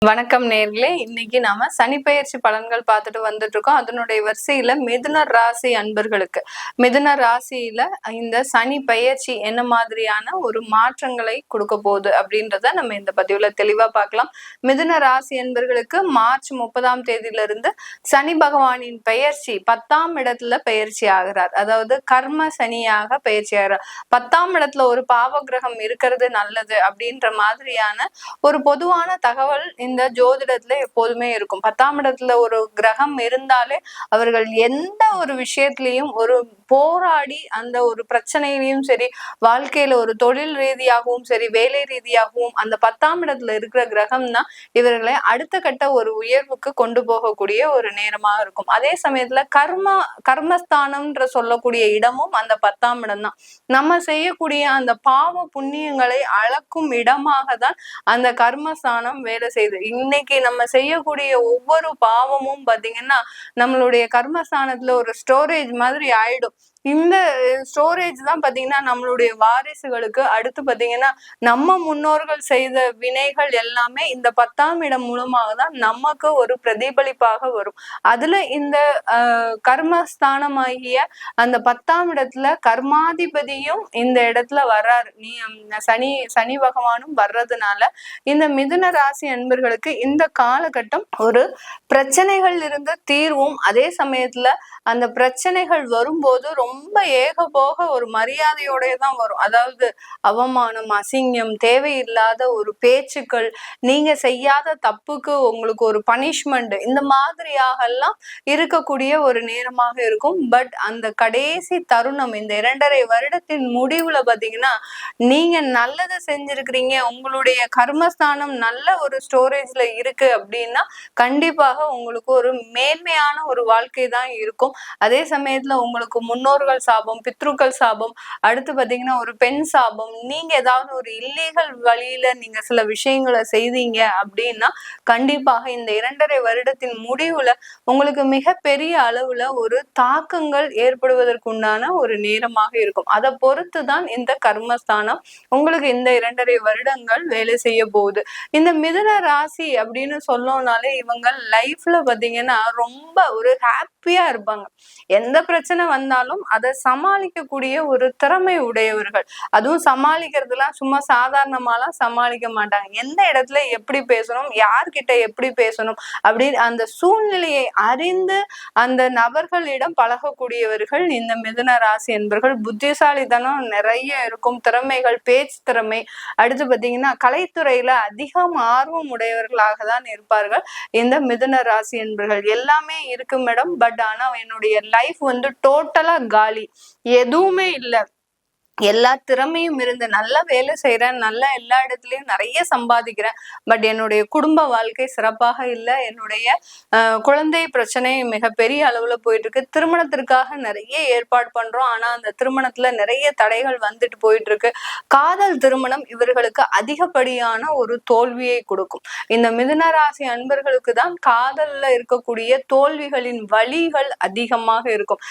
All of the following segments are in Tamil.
வணக்கம் நேர்களே, இன்னைக்கு நாம சனிப்பெயர்ச்சி பலன்கள் பார்த்துட்டு வந்துட்டு இருக்கோம். அதனுடைய வரிசையில மிதுன ராசி அன்பர்களுக்கு மிதுன ராசியில இந்த சனி பெயர்ச்சி என்ன மாதிரியான ஒரு மாற்றங்களை கொடுக்க போகுது அப்படின்றத நம்ம இந்த பதிவுல தெளிவா பார்க்கலாம். மிதுன ராசி அன்பர்களுக்கு மார்ச் 30ஆம் தேதியிலிருந்து சனி பகவானின் பெயர்ச்சி 10ஆம் இடத்துல பெயர்ச்சி ஆகிறார். அதாவது கர்ம சனியாக பெயர்ச்சி ஆகிறார். 10ஆம் இடத்துல ஒரு பாவ கிரகம் இருக்கிறது நல்லது அப்படின்ற மாதிரியான ஒரு பொதுவான தகவல் இந்த ஜோதிடத்துல எப்போதுமே இருக்கும். 10ஆம் இடத்துல ஒரு கிரகம் இருந்தாலே அவர்கள் எந்த ஒரு விஷயத்திலையும் ஒரு போராடி அந்த ஒரு பிரச்சனையிலையும் சரி, வாழ்க்கையில ஒரு தொழில் ரீதியாகவும் சரி, வேலை ரீதியாகவும் அந்த 10ஆம் இடத்துல இருக்கிற கிரகம் தான் இவர்களை அடுத்த கட்ட ஒரு உயர்வுக்கு கொண்டு போகக்கூடிய ஒரு நேரமா இருக்கும். அதே சமயத்துல கர்மஸ்தானம்ன்ற சொல்லக்கூடிய இடமும் அந்த 10ஆம் இடம் தான். நம்ம செய்யக்கூடிய அந்த பாவ புண்ணியங்களை அளக்கும் இடமாக தான் அந்த கர்மஸ்தானம் வேலை செய்யுது. இன்னைக்கு நம்ம செய்யக்கூடிய ஒவ்வொரு பாவமும் பாத்தீங்கன்னா நம்மளுடைய கர்மஸ்தானத்துல ஒரு ஸ்டோரேஜ் மாதிரி ஆயிடும். இந்த ஸ்டோரேஜ் தான் பாத்தீங்கன்னா நம்மளுடைய வாரிசுகளுக்கு அடுத்து பாத்தீங்கன்னா நம்ம முன்னோர்கள் செய்த வினைகள் எல்லாமே இந்த 10ஆம் இடம் மூலமாக தான் நமக்கு ஒரு பிரதிபலிப்பாக வரும். அதுல இந்த கர்மஸ்தானமாகிய அந்த 10ஆம் இடத்துல கர்மாதிபதியும் இந்த இடத்துல வர்றாரு. சனி பகவானும் வர்றதுனால இந்த மிதுன ராசி அன்பர்களுக்கு இந்த காலகட்டம் ஒரு பிரச்சனைகள் இருந்து தீர்வும், அதே சமயத்துல அந்த பிரச்சனைகள் வரும்போது ரொம்ப ஏகபோக ஒரு மரியாதையோடய தான் வரும். அதாவது அவமானம், அசிங்கம், தேவையில்லாத ஒரு பேச்சுக்கள், நீங்க செய்யாத தப்புக்கு உங்களுக்கு ஒரு பனிஷ்மெண்ட், இந்த மாதிரியாக எல்லாம் இருக்கக்கூடிய ஒரு நேரமாக இருக்கும். பட் அந்த கடைசி தருணம் இந்த 2.5 வருடத்தின் முடிவுல பாத்தீங்கன்னா நீங்க நல்லதை செஞ்சிருக்கிறீங்க, உங்களுடைய கர்மஸ்தானம் நல்ல ஒரு ஸ்டோரேஜ்ல இருக்கு அப்படின்னா கண்டிப்பாக உங்களுக்கு ஒரு மேன்மையான ஒரு வாழ்க்கை தான் இருக்கும். அதே சமயத்துல உங்களுக்கு முன்னோர்கள் சாபம், பித்ருக்கள் சாபம், அடுத்து பாத்தீங்கன்னா ஒரு பெண் சாபம், நீங்க ஏதாவது ஒரு இல்லீகல் வழியில நீங்க சில விஷயங்களை செய்தீங்க அப்படின்னா கண்டிப்பாக இந்த 2.5 வருடத்தின் முடிவுல உங்களுக்கு மிகப்பெரிய அளவுல ஒரு தாக்கங்கள் ஏற்படுவதற்குண்டான ஒரு நேரமாக இருக்கும். அதை பொறுத்துதான் இந்த கர்மஸ்தானம் உங்களுக்கு இந்த 2.5 வருடங்கள் வேலை செய்ய போகுது. இந்த மிதுன ராசி அப்படின்னு சொல்லணும்னாலே இவங்க லைஃப்ல பாத்தீங்கன்னா ரொம்ப ஒரு ஹாப்பியா இருப்பாங்க. எந்த பிரச்சனை வந்தாலும் அதை சமாளிக்கக்கூடிய ஒரு திறமை உடையவர்கள். அதுவும் சமாளிக்கிறதுலாம் சும்மா சாதாரணமாலாம் சமாளிக்க மாட்டாங்க. எந்த இடத்துல எப்படி பேசணும், யார்கிட்ட எப்படி பேசணும் அப்படின்னு அந்த சூழ்நிலையை அறிந்து அந்த நபர்களிடம் பழகக்கூடியவர்கள் இந்த மிதுன ராசி என்பவர்கள். புத்திசாலித்தனம் நிறைய இருக்கும், திறமைகள், பேச்சு திறமை, அடுத்து பாத்தீங்கன்னா கலைத்துறையில அதிகம் ஆர்வம் உடையவர்களாக தான் இருப்பார்கள் இந்த மிதுன ராசி என்பவர்கள். எல்லாமே இருக்கு மேடம், பட் ஆனா என்னுடைய லைஃப் டோட்டலா காலி, எதுவுமே இல்லை, எல்லா திறமையும் இருந்து நல்லா வேலை செய்யறேன், நல்லா எல்லா இடத்துலயும் நிறைய சம்பாதிக்கிறேன், பட் என்னுடைய குடும்ப வாழ்க்கை சிறப்பாக இல்லை, என்னுடைய குழந்தை பிரச்சனை மிகப்பெரிய அளவுல போயிட்டு இருக்கு, திருமணத்திற்காக நிறைய ஏற்பாடு பண்றோம், ஆனா அந்த திருமணத்துல நிறைய தடைகள் வந்துட்டு போயிட்டு இருக்கு, காதல் திருமணம் இவர்களுக்கு அதிகப்படியான ஒரு தோல்வியை கொடுக்கும். இந்த மிதுன ராசி அன்பர்களுக்கு தான் காதல்ல இருக்கக்கூடிய தோல்விகளின் வலிகள் அதிகமாக இருக்கும்.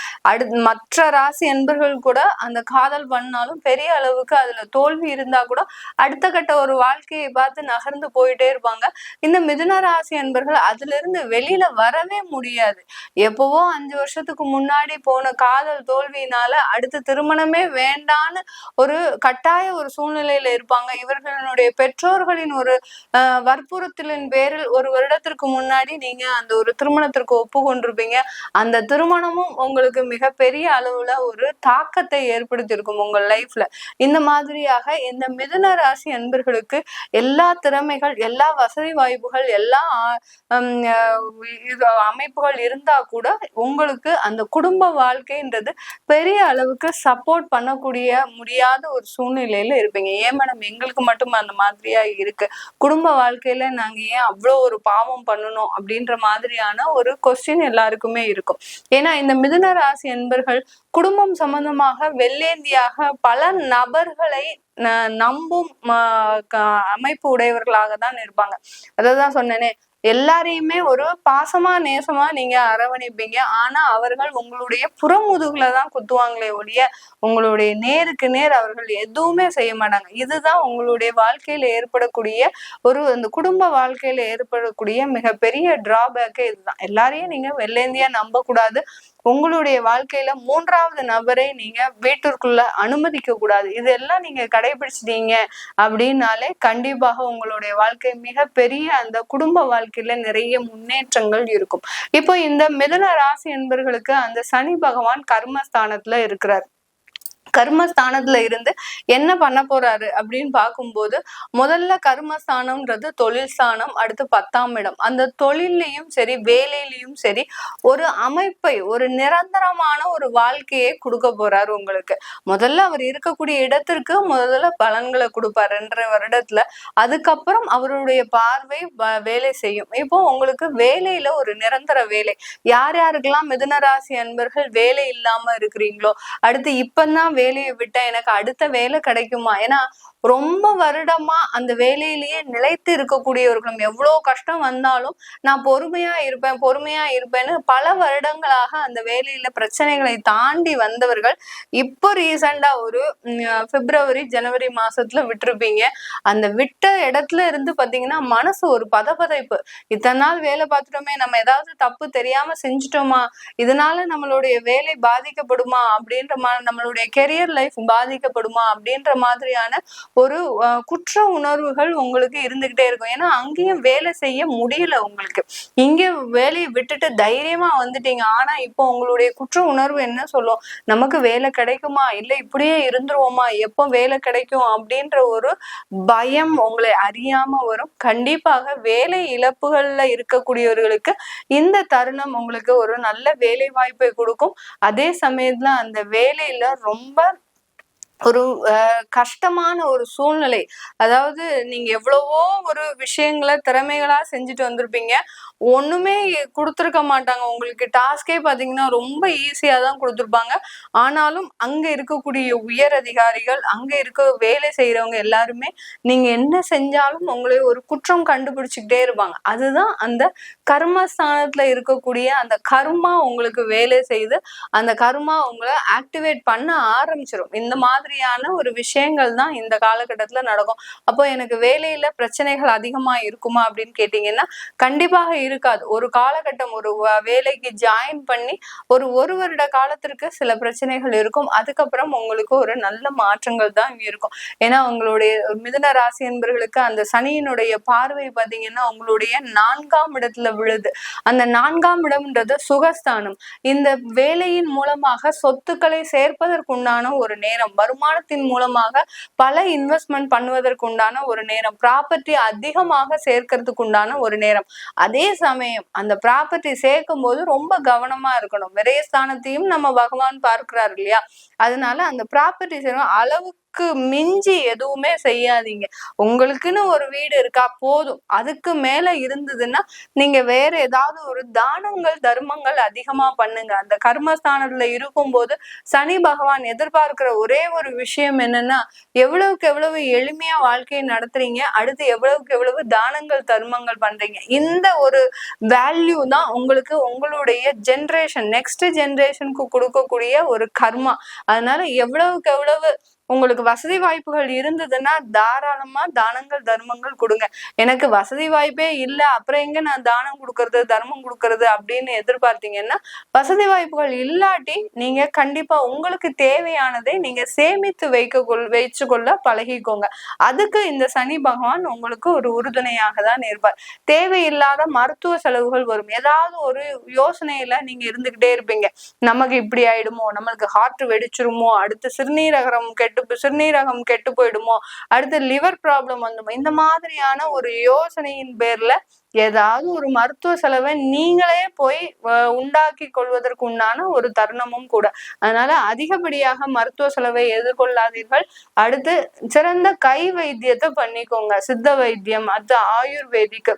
மற்ற ராசி அன்பர்கள் கூட அந்த காதல் பண்ணாலும் பெரிய அளவுக்கு அதுல தோல்வி இருந்தா கூட அடுத்த கட்ட ஒரு வாழ்க்கையை பார்த்து நகர்ந்து போயிட்டே இருப்பாங்க. இந்த மிதுன ராசி அன்பர்கள் அதுல இருந்து வெளியில வரவே முடியாது. எப்பவோ 5 வருஷத்துக்கு முன்னாடி போன காதல் தோல்வியினால அடுத்த திருமணமே வேண்டான்னு ஒரு கட்டாய ஒரு சூழ்நிலையில இருப்பாங்க. இவர்களுடைய பெற்றோர்களின் ஒரு வற்புறுத்தலின் பேரில் 1 வருடத்திற்கு முன்னாடி நீங்க அந்த ஒரு திருமணத்திற்கு ஒப்புக்கொண்டிருப்பீங்க. அந்த திருமணமும் உங்களுக்கு மிகப்பெரிய அளவுல ஒரு தாக்கத்தை ஏற்படுத்தியிருக்கும் உங்கள் லைஃப்ல. இந்த மாதிரியாக இந்த மிதுன ராசி அன்பர்களுக்கு எல்லா திறமைகள், எல்லா வசதி வாய்ப்புகள், எல்லா அமைப்புகள் இருந்தா கூட உங்களுக்கு அந்த குடும்ப வாழ்க்கைன்றது பெரிய அளவுக்கு சப்போர்ட் பண்ணக்கூடிய முடியாத ஒரு சூழ்நிலையில இருப்பீங்க. ஏன் மேடம் எங்களுக்கு மட்டும் அந்த மாதிரியா இருக்கு, குடும்ப வாழ்க்கையில நாங்க ஏன் அவ்வளோ ஒரு பாவம் பண்ணணும் அப்படின்ற மாதிரியான ஒரு கொஸ்டின் எல்லாருக்குமே இருக்கும். ஏன்னா இந்த மிதுன ராசி அன்பர்கள் குடும்பம் சம்பந்தமாக வெள்ளேந்தியாக பல நபர்களை நம்பும் அமைப்பு உடையவர்களாக தான் இருப்பாங்க. அததான் சொன்னேனே, எல்லாரையுமே ஒரு பாசமா நேசமா நீங்க அரவணைப்பீங்க. ஆனா அவர்கள் உங்களுடைய புறமுதுகுல தான் குத்துவாங்களே ஒழிய உங்களுடைய நேருக்கு நேர் அவர்கள் எதுவுமே செய்ய மாட்டாங்க. இதுதான் உங்களுடைய வாழ்க்கையில ஏற்படக்கூடிய அந்த குடும்ப வாழ்க்கையில ஏற்படக்கூடிய மிகப்பெரிய டிராபேக்கே இதுதான். எல்லாரையும் நீங்க வெள்ளேந்தியா நம்ப கூடாது. உங்களுடைய வாழ்க்கையில 3வது நபரை நீங்க வீட்டிற்குள்ள அனுமதிக்க கூடாது. இதெல்லாம் நீங்க கடைபிடிச்சிட்டீங்க அப்படின்னாலே கண்டிப்பாக உங்களுடைய வாழ்க்கை மிகப்பெரிய அந்த குடும்ப வாழ்க்கையில நிறைய முன்னேற்றங்கள் இருக்கும். இப்போ இந்த மிதுன ராசி என்பர்களுக்கு அந்த சனி பகவான் கர்மஸ்தானத்துல இருக்கிறார். கர்மஸ்தானத்துல இருந்து என்ன பண்ண போறாரு அப்படின்னு பார்க்கும்போது, முதல்ல கர்மஸ்தானம்ன்றது தொழில் ஸ்தானம், அடுத்து 10ஆம் இடம். அந்த தொழிலையும் சரி வேலையிலையும் சரி ஒரு அமைப்பை, ஒரு நிரந்தரமான ஒரு வாழ்க்கையை கொடுக்க போறாரு உங்களுக்கு. முதல்ல அவர் இருக்கக்கூடிய இடத்திற்கு முதல்ல பலன்களை கொடுப்பார் 2.5 வருடத்துல. அதுக்கப்புறம் அவருடைய பார்வை வேலை செய்யும். இப்போ உங்களுக்கு வேலையில ஒரு நிரந்தர வேலை. யார் யாருக்கெல்லாம் மிதுன ராசி அன்பர்கள் வேலை இல்லாம இருக்கிறீங்களோ, அடுத்து இப்பதான் வேலையை விட்டா எனக்கு அடுத்த வேலை கிடைக்குமா? ஏன்னா ரொம்ப வருடமா அந்த வேலையிலேயே நிலைத்து இருக்கக்கூடியவர்களும் எவ்வளவு கஷ்டம் வந்தாலும் நான் பொறுமையா இருப்பேன்னு பல வருடங்களாக அந்த வேலையில பிரச்சனைகளை தாண்டி வந்தவர்கள் இப்போ ரீசெண்டா ஒரு பிப்ரவரி ஜனவரி மாசத்துல விட்டுருப்பீங்க. அந்த விட்ட இடத்துல இருந்து பாத்தீங்கன்னா மனசு ஒரு பதப்பதைப்பு. இத்தனை நாள் வேலை பார்த்துட்டோமே, நம்ம ஏதாவது தப்பு தெரியாம செஞ்சுட்டோமா, இதனால நம்மளுடைய வேலை பாதிக்கப்படுமா அப்படின்ற நம்மளுடைய கெரியர் லைஃப் பாதிக்கப்படுமா அப்படின்ற மாதிரியான ஒரு குற்ற உணர்வுகள் உங்களுக்கு இருந்துகிட்டே இருக்கும். ஏன்னா அங்கேயும் வேலை செய்ய முடியல உங்களுக்கு. இங்க வேலையை விட்டுட்டு தைரியமா வந்துட்டீங்க. ஆனா இப்போ உங்களுடைய குற்ற உணர்வு என்ன சொல்லும்? நமக்கு வேலை கிடைக்குமா, இல்ல இப்படியே இருந்துருவோமா, எப்போ வேலை கிடைக்கும் அப்படின்ற ஒரு பயம் உங்களை அறியாம வரும். கண்டிப்பாக வேலை இழப்புகள்ல இருக்கக்கூடியவர்களுக்கு இந்த தருணம் உங்களுக்கு ஒரு நல்ல வேலை வாய்ப்பை கொடுக்கும். அதே சமயத்துல அந்த வேலையில ரொம்ப ஒரு கஷ்டமான ஒரு சூழ்நிலை. அதாவது நீங்க எவ்வளவோ ஒரு விஷயங்களை திறமைகளா செஞ்சுட்டு வந்திருப்பீங்க. ஒண்ணுமே கொடுத்துருக்க மாட்டாங்க. உங்களுக்கு டாஸ்கே பாத்தீங்கன்னா ரொம்ப ஈஸியா தான் கொடுத்துருப்பாங்க. ஆனாலும் அங்க இருக்கக்கூடிய உயர் அதிகாரிகள், அங்க இருக்க வேலை செய்யறவங்க எல்லாருமே நீங்க என்ன செஞ்சாலும் உங்களை ஒரு குற்றம் கண்டுபிடிச்சுக்கிட்டே இருப்பாங்க. அதுதான் அந்த கர்மஸ்தானத்துல இருக்கக்கூடிய அந்த கர்மா உங்களுக்கு வேலை செய்து அந்த கர்மா உங்களை ஆக்டிவேட் பண்ண ஆரம்பிச்சிடும். இந்த மாதிரியான ஒரு விஷயங்கள் தான் இந்த காலகட்டத்துல நடக்கும். அப்போ எனக்கு வேலையில பிரச்சனைகள் அதிகமா இருக்குமா அப்படின்னு கேட்டீங்கன்னா கண்டிப்பாக இருக்காது. ஒரு காலகட்டம் ஒரு வேலைக்கு ஜாயின் பண்ணி ஒரு வருட காலத்திற்கு சில பிரச்சனைகள் இருக்கும். அதுக்கப்புறம் உங்களுக்கு ஒரு நல்ல மாற்றங்கள் தான் இருக்கும். ஏன்னா உங்களுடைய மிதுன ராசி என்பவர்களுக்கு அந்த சனியினுடைய பார்வை பாத்தீங்கன்னா உங்களுடைய 4ஆம் இடத்துல விழுது. அந்த 4ஆம் இடம்ன்றது சுகஸ்தானம். இந்த வேலையின் மூலமாக சொத்துக்களை சேர்ப்பதற்குண்டான ஒரு நேரம், வருமானத்தின் மூலமாக பல இன்வெஸ்ட்மெண்ட் பண்ணுவதற்குண்டான ஒரு நேரம், ப்ராப்பர்ட்டி அதிகமாக சேர்க்கறதுக்கு உண்டான ஒரு நேரம். அதே சமயம் அந்த ப்ராப்பர்ட்டி சேர்க்கும் போது ரொம்ப கவனமா இருக்கணும். விரயஸ்தானத்தையும் நம்ம பகவான் பார்க்கிறார் இல்லையா? அதனால அந்த ப்ராப்பர்ட்டி அளவுக்கு மிஞ்சி எதுவுமே செய்யாதீங்க. உங்களுக்குன்னு ஒரு வீடு இருக்கா போதும். அதுக்கு மேல இருந்ததுன்னா நீங்க வேற ஏதாவது ஒரு தானங்கள் தர்மங்கள் அதிகமா பண்ணுங்க. அந்த கர்மஸ்தானத்துல இருக்கும் போது சனி பகவான் எதிர்பார்க்கிற ஒரே ஒரு விஷயம் என்னன்னா, எவ்வளவுக்கு எவ்வளவு எளிமையா வாழ்க்கையை நடத்துறீங்க, அடுத்து எவ்வளவுக்கு எவ்வளவு தானங்கள் தர்மங்கள் பண்றீங்க. இந்த ஒரு வேல்யூ தான் உங்களுக்கு உங்களுடைய ஜென்ரேஷன் நெக்ஸ்ட் ஜென்ரேஷனுக்கு கொடுக்கக்கூடிய ஒரு கர்மா. அதனால எவ்வளவுக்கு எவ்வளவு உங்களுக்கு வசதி வாய்ப்புகள் இருந்ததுன்னா தாராளமா தானங்கள் தர்மங்கள் கொடுங்க. எனக்கு வசதி வாய்ப்பே இல்லை, அப்புறம் எங்க நான் தானம் கொடுக்கறது தர்மம் கொடுக்கறது அப்படின்னு எதிர்பார்த்தீங்கன்னா வசதி வாய்ப்புகள் இல்லாட்டி நீங்க கண்டிப்பா உங்களுக்கு தேவையானதை நீங்க சேமித்து வச்சுக்கொள்ள பழகிக்கோங்க. அதுக்கு இந்த சனி பகவான் உங்களுக்கு ஒரு உறுதுணையாக தான் இருப்பார். தேவையில்லாத மருத்துவ செலவுகள் வரும். ஏதாவது ஒரு யோசனையில நீங்க இருந்துகிட்டே இருப்பீங்க. நமக்கு இப்படி ஆயிடுமோ, நம்மளுக்கு ஹார்ட் வெடிச்சிருமோ, அடுத்து சிறுநீரகம் கெட்டு போயிடுமோ, அடுத்து லிவர் ப்ராப்ளம் வந்துமோ, இந்த மாதிரியான ஒரு யோசனையின் பேர்ல ஏதாவது ஒரு மருத்துவ செலவை நீங்களே போய் உண்டாக்கி கொள்வதற்கு உண்டான ஒரு தருணமும் கூட. அதனால அதிகப்படியாக மருத்துவ செலவை எதிர்கொள்ளாதீர்கள். அடுத்து சிறந்த கை வைத்தியத்தை பண்ணிக்கோங்க. சித்த வைத்தியம், அது ஆயுர்வேதிக்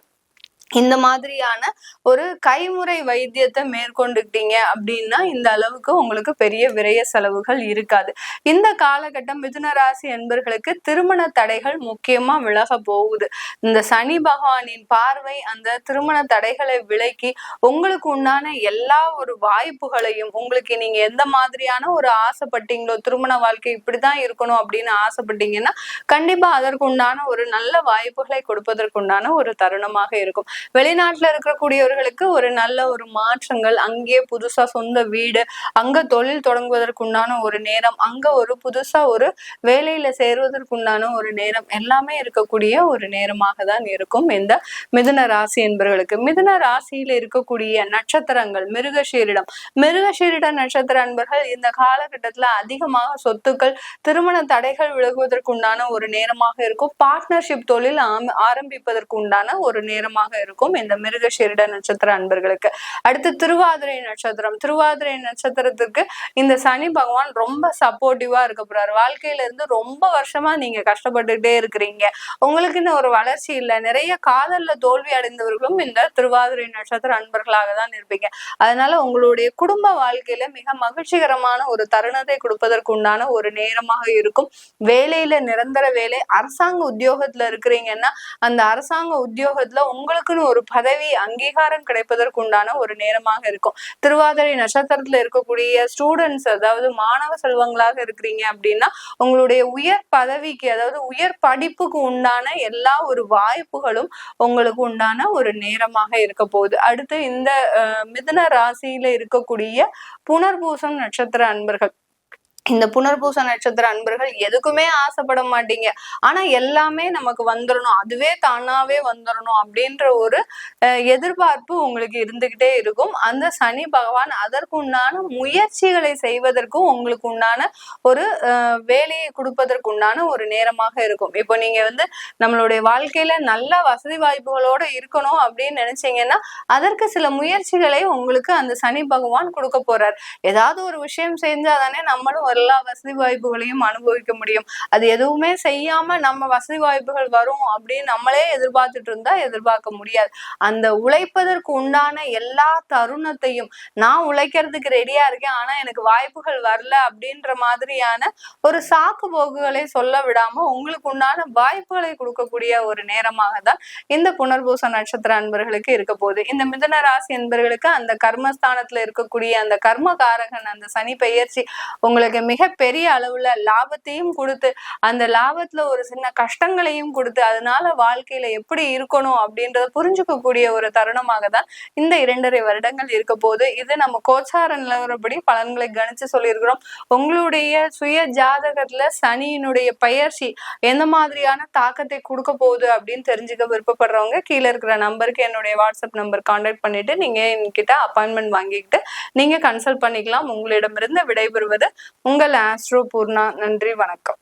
இந்த மாதிரியான ஒரு கைமுறை வைத்தியத்தை மேற்கொண்டுக்கிட்டீங்க அப்படின்னா இந்த அளவுக்கு உங்களுக்கு பெரிய விரய செலவுகள் இருக்காது. இந்த காலகட்டம் மிதுன ராசி என்பர்களுக்கு திருமண தடைகள் முக்கியமா விலக போகுது. இந்த சனி பகவானின் பார்வை அந்த திருமண தடைகளை விலக்கி உங்களுக்கு உண்டான எல்லா ஒரு வாய்ப்புகளையும், உங்களுக்கு நீங்க எந்த மாதிரியான ஒரு ஆசைப்பட்டீங்களோ, திருமண வாழ்க்கை இப்படிதான் இருக்கணும் அப்படின்னு ஆசைப்பட்டீங்கன்னா கண்டிப்பா அதற்கு உண்டான ஒரு நல்ல வாய்ப்புகளை கொடுப்பதற்குண்டான ஒரு தருணமாக இருக்கும். வெளிநாட்டுல இருக்கக்கூடியவர்களுக்கு ஒரு நல்ல ஒரு மாற்றங்கள், அங்கே புதுசா சொந்த வீடு, அங்க தொழில் தொடங்குவதற்குண்டான ஒரு நேரம், அங்க ஒரு புதுசா ஒரு வேலையில சேருவதற்குண்டான ஒரு நேரம் எல்லாமே இருக்கக்கூடிய ஒரு நேரமாக தான் இருக்கும் இந்த மிதுன ராசி என்பவர்களுக்கு. மிதுன ராசியில இருக்கக்கூடிய நட்சத்திரங்கள் மிருகசீரிட நட்சத்திர அன்பர்கள் இந்த காலகட்டத்துல அதிகமாக சொத்துக்கள், திருமண தடைகள் விலகுவதற்குண்டான ஒரு நேரமாக இருக்கும். பார்ட்னர்ஷிப் தொழில் ஆரம்பிப்பதற்கு உண்டான ஒரு நேரமாக இருக்கும் இந்த மிருகசீரிட நட்சத்திர அன்பர்களுக்கு. அடுத்து திருவாதிரை நட்சத்திரத்திற்கு இந்த சனி பகவான் ரொம்ப சப்போர்ட்டிவா இருக்க போறாரு. வாழ்க்கையில இருந்து ரொம்ப வருஷமா நீங்க கஷ்டப்பட்டுட்டே இருக்கிறீங்க, உங்களுக்குன்னு ஒரு வளர்ச்சி இல்லை, நிறைய காதல்ல தோல்வி அடைந்தவர்களும் இந்த திருவாதிரை நட்சத்திர அன்பர்களாக தான் இருப்பீங்க. அதனால உங்களுடைய குடும்ப வாழ்க்கையில மிக மகிழ்ச்சிகரமான ஒரு தருணத்தை கொடுப்பதற்கு உண்டான ஒரு நேரமாக இருக்கும். வேலையில நிரந்தர வேலை, அரசாங்க உத்தியோகத்துல இருக்கிறீங்கன்னா அந்த அரசாங்க உத்தியோகத்துல உங்களுக்குன்னு ஒரு பதவி அங்கீகாரம் கிடைப்பதற்கு உண்டான ஒரு நேரமாக இருக்கும். திருவாதிரை நட்சத்திரத்துல இருக்கக்கூடிய ஸ்டூடெண்ட்ஸ், அதாவது மாணவ செல்வங்களாக இருக்கிறீங்க அப்படின்னா உங்களுடைய உயர் பதவிக்கு, அதாவது உயர் படிப்புக்கு உண்டான எல்லா ஒரு வாய்ப்புகளும் உங்களுக்கு உண்டான ஒரு நேரமாக இருக்க போகுது. அடுத்து இந்த மிதுன ராசியில இருக்கக்கூடிய புனர்பூசம் நட்சத்திர அன்பர்கள், இந்த புனர்பூச நட்சத்திர அன்பர்கள் எதுக்குமே ஆசைப்பட மாட்டீங்க, ஆனா எல்லாமே நமக்கு வந்துடணும், அதுவே தானாவே வந்துடணும் அப்படின்ற ஒரு எதிர்பார்ப்பு உங்களுக்கு இருந்துகிட்டே இருக்கும். அந்த சனி பகவான் அதற்கு உண்டான முயற்சிகளை செய்வதற்கும் உங்களுக்கு உண்டான ஒரு வேலையை கொடுப்பதற்கு உண்டான ஒரு நேரமாக இருக்கும். இப்போ நீங்க நம்மளுடைய வாழ்க்கையில நல்ல வசதி வாய்ப்புகளோட இருக்கணும் அப்படின்னு நினைச்சீங்கன்னா அதற்கு சில முயற்சிகளை உங்களுக்கு அந்த சனி பகவான் கொடுக்க போறார். ஏதாவது ஒரு விஷயம் செஞ்சாதானே நம்மளும் எல்லா வசதி வாய்ப்புகளையும் அனுபவிக்க முடியும். அது எதுவுமே செய்யாம நம்ம வசதி வாய்ப்புகள் வரும் அப்படின்னு நம்மளே எதிர்பார்த்துட்டு இருந்தா எதிர்பார்க்க முடியாது. அந்த உழைப்பதற்கு உண்டான எல்லா தருணத்தையும், நான் உழைக்கிறதுக்கு ரெடியா இருக்கேன் ஆனா எனக்கு வாய்ப்புகள் வரல அப்படின்ற மாதிரியான ஒரு சாக்கு போக்குகளை சொல்ல விடாம உங்களுக்கு உண்டான வாய்ப்புகளை கொடுக்கக்கூடிய ஒரு நேரமாக தான் இந்த புனர்பூச நட்சத்திர அன்பர்களுக்கு இருக்க போகுது. இந்த மிதுன ராசி என்பர்களுக்கு அந்த கர்மஸ்தானத்துல இருக்கக்கூடிய அந்த கர்மகாரகன் அந்த சனி பெயர்ச்சி உங்களுக்கு மிக பெரிய அளவுல லாபத்தையும் கொடுத்து, அந்த லாபத்துல ஒரு சின்ன கஷ்டங்களையும் கொடுத்து, அதனால வாழ்க்கையில எப்படி இருக்கணும் அப்படின்றத புரிஞ்சுக்கக்கூடிய ஒரு தருணமாக தான் இந்த 2.5 வருடங்கள் இருக்க போது. இது நம்ம கோச்சார நிலவரப்படி பலன்களை கணிச்சு சொல்லியிருக்கிறோம். உங்களுடைய சுய ஜாதகத்துல சனியினுடைய பெயர்ச்சி எந்த மாதிரியான தாக்கத்தை கொடுக்க போகுது அப்படின்னு தெரிஞ்சுக்க விருப்பப்படுறவங்க கீழே இருக்கிற நம்பருக்கு என்னுடைய வாட்ஸ்அப் நம்பர் கான்டாக்ட் பண்ணிட்டு நீங்க என்கிட்ட அப்பாயின்மெண்ட் வாங்கிக்கிட்டு நீங்க கன்சல்ட் பண்ணிக்கலாம். உங்களிடமிருந்து விடைபெறுவது உங்கள் ஆஸ்ட்ரோ பூர்ணா. நன்றி, வணக்கம்.